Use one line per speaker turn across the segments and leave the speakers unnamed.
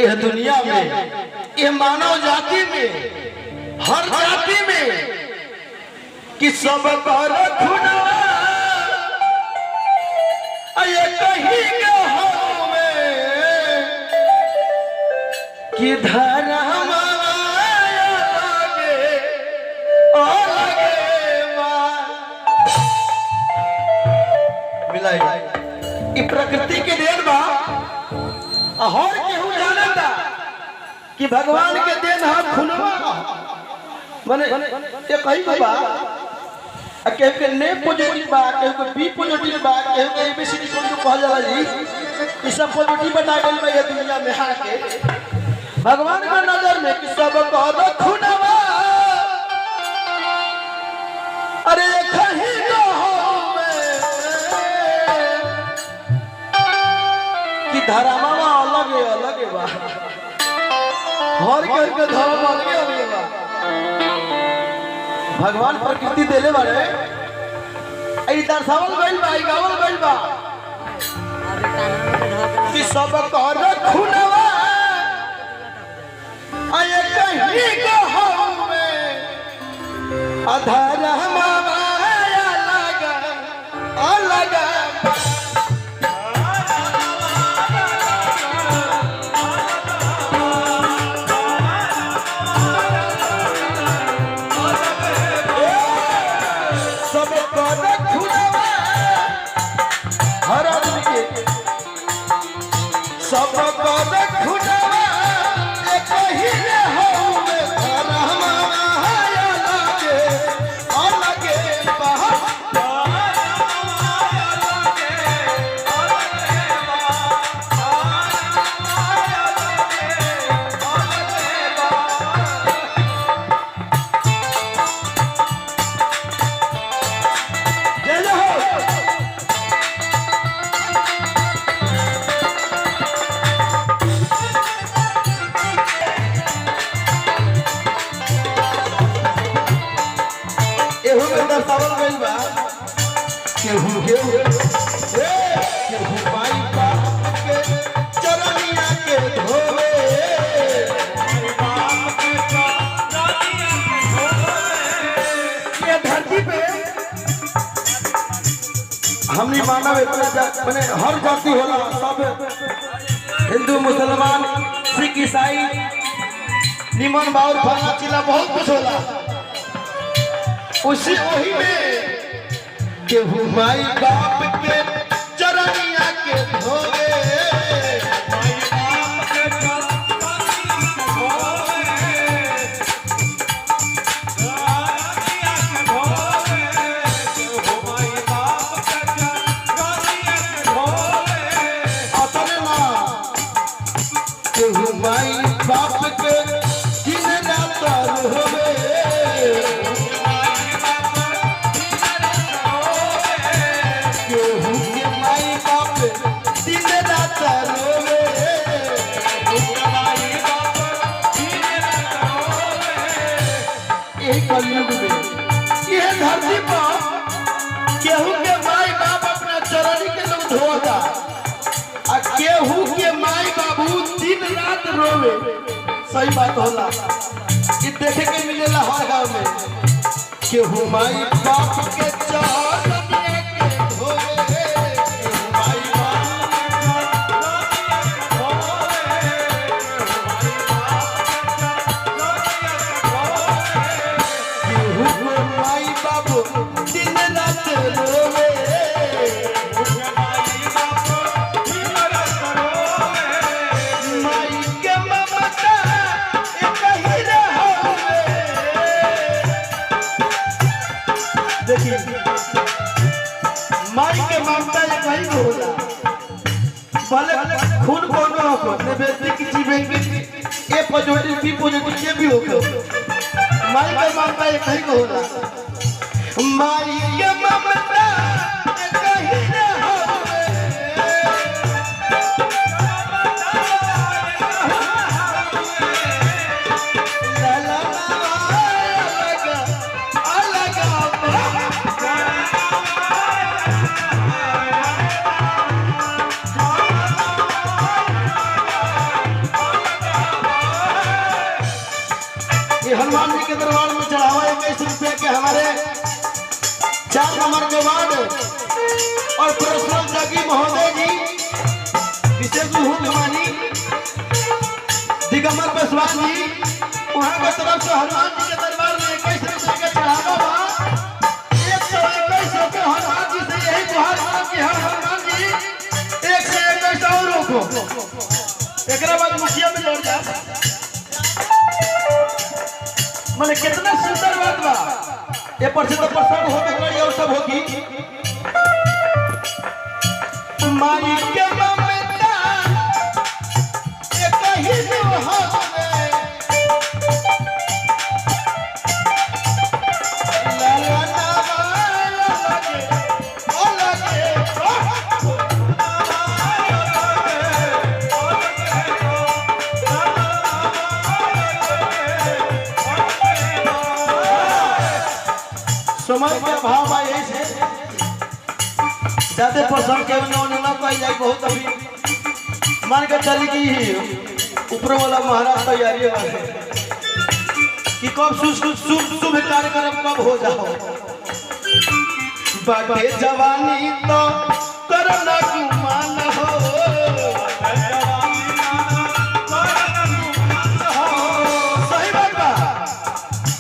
यह दुनिया में, यह मानव जाति में, हर जाति में कि सब कर खुनवा ये कहीं के हो में कि धर्म प्रकृति के देन बा और केहू जानता कि भगवान के देन है खुनवा माने ये कहीं को बा केहू के ने पॉजिटिव बा केहू के बी पॉजिटिव बा केहू के एबीसीडी को कहा जाला जी ये सब पॉजिटिव बना गइल बा ये दुनिया में हां के भगवान के नजर में कि सब को खुनवा अरे कहीं को धर्म अलग है अलग है बा हर कोई के धर्म अलग है बा भगवान प्रकृति देले बारे ई दर्शावल गइल बा ई गावल गइल बा कि सब कर खुनवा आए कहीं को हो में अधर्म अलग अलग हमनी मानव मैंने हर जाति होला सब हिंदू मुसलमान सिख ईसाई निमन बाउर फला चिला बहुत कुछ होला उसी वही में केहू माई बाप के चरनिया के धोवे यह धरती पर केहू के माई बाप अपना चरणी के लोग धोता आ केहू के माई बाबू दिन रात रोवे सही बात होला कि देखे के मिलेला हर गांव में केहू माई बाप के चरणी के धोवे माई के ममता ये कहीं को होला भले खून कोनो हो ने व्यक्ति की जीवन में ए पॉजिटिव बी पॉजिटिव के भी हो माई के ममता ये कहीं को होला माई के ममता ये कहीं न हो हनुमान जी के दरबार में चढ़ावा 21 रुपये के हमारे 4 नंबर के वार्ड और पर्सनल जगी महोदय जी विशेष हुमानी दिगंबर पासवान जी वहाँ के तरफ से हनुमान जी के दरबार में 21 रुपये के चढ़ावा बा 121 रुपये हनुमान जी से यही गुहार करो कि हम हनुमान जी 121 और रोको एक बाद मुखिया में जोड़ जा मैंने कितना सुंदर बात बा ये पर से तो प्रसन्न हो गई और सब होगी माई के ममता एक ही जो हवे ला ला ना लगे ओ लगे समय के भाव आए से ज्यादा पसंद के उन्होंने ना कही जाए बहुत अभी मान के चली कि ऊपर वाला महाराज तैयारी है कि कब शुभ कार्यक्रम कब हो जाओ बाटे जवानी तो करना गुमान हो सही बात बा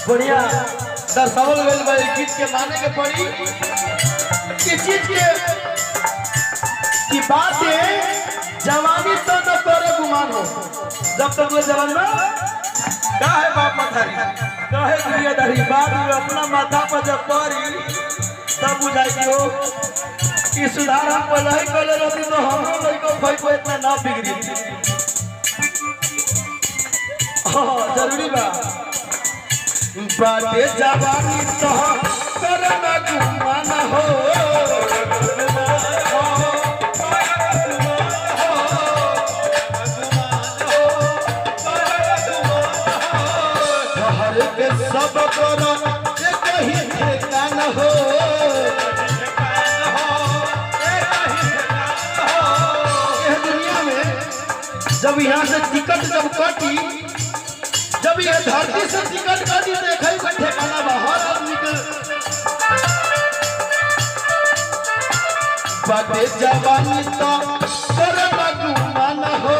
बढ़िया दर्शावल गई गीत के माने के पड़ी किस चीज के की बात है जवानी तो न करे गुमान हो जब तक वो जवान में का है बाप मथारी का है दुनियादारी बाप अपना माथा पर जब पड़ी तब बुझाई हो कि सुधार हम पहले ही कले रहती तो हमरो लइको भाई को इतना ना बिगड़ी जरूरी बा बाटे जवानी तो करना गुमान हो हर के सब करो एक ही ठिकान हो ये दुनिया में जब यहाँ से टिकट जब कटी जब ये धरती से टिकट काटी देखा ही ठिकाना बाहर आदमी के बाटे जवानी तो करना गुमान हो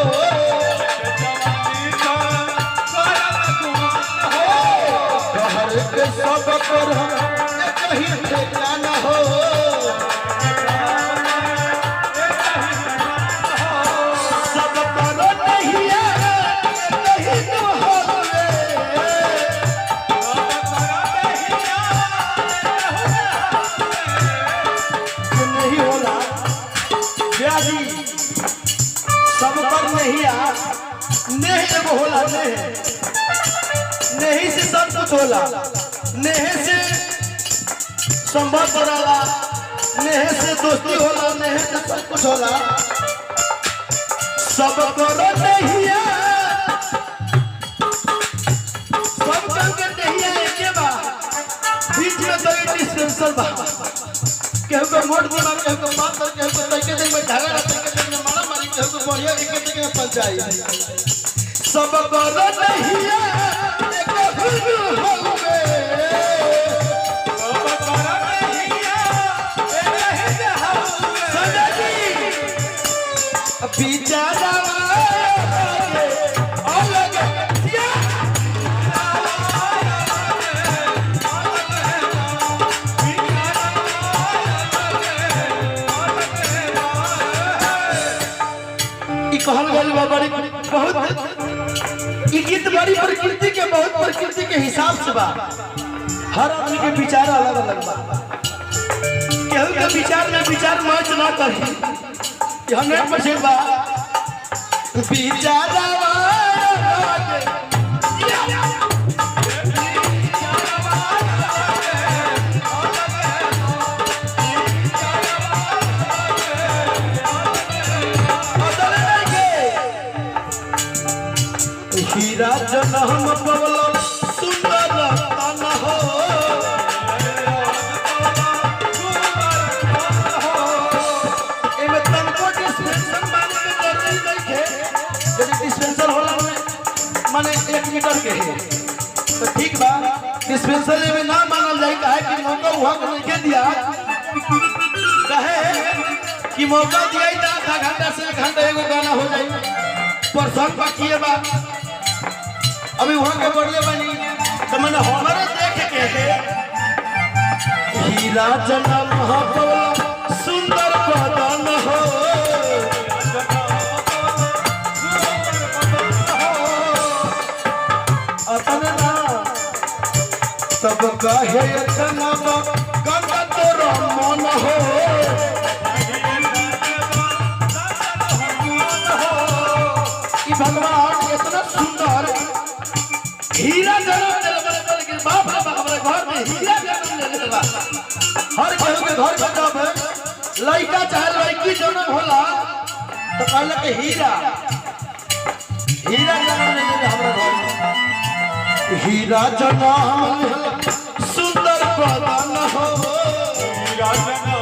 हर के सब पर एक ही ठिकाना हो सब करो नहीं सब पर नहीं नहीं एगो होला नहीं से सब कुछ होला नहीं से संभव कराला नहीं से दोस्ती होला नहीं से सब कुछ होला सब करो नहीं सब करके नहीं एके बा बीच में तो डिस्टेंसर बा केहू को मोट दिमाग केहू को बात कर केहू को तरीके से झगड़ा तरीके से मारा मारी केहू को बढ़िया एके जगह पंचायत सब करो नहीं एक गुरु होवे सब करो नहीं एक होवे सजनी बिचारा अलग कहल गई बड़ी बहुत गीत बड़ी प्रकृति के बहुत प्रकृति के हिसाब से बा हर आदमी के विचार अलग अलग बा केहू के विचार में विचार मैच ना करी 100% बा विचार हीरा जन्म पवलो सुंदर तन हो एमे तन को डिस्क्रिप्शन वहां के लिखे दिया कहे कि मौका दिया ही आधा घंटा से 1 घंटा एगो गाना हो जाए परसों बाकी है बा अभी वहां के बढ़ले बनी तो मैंने हमारे देख के हीरा जन्म महापौला सुंदर बदन हो अतना तब कहे इतना गंगा तोरा मन हो कि भगवान इतना सुंदर हीरा जन्म दिल बाप हमारे घर में हीरा जन्म दिल बा हर केहू के घर में जब लड़का चाहे लड़की जन्म होला तो कहले के हीरा जन्म ले हमरा घर में हीरा जन्म सुंदर बदन हो हीरा जन्म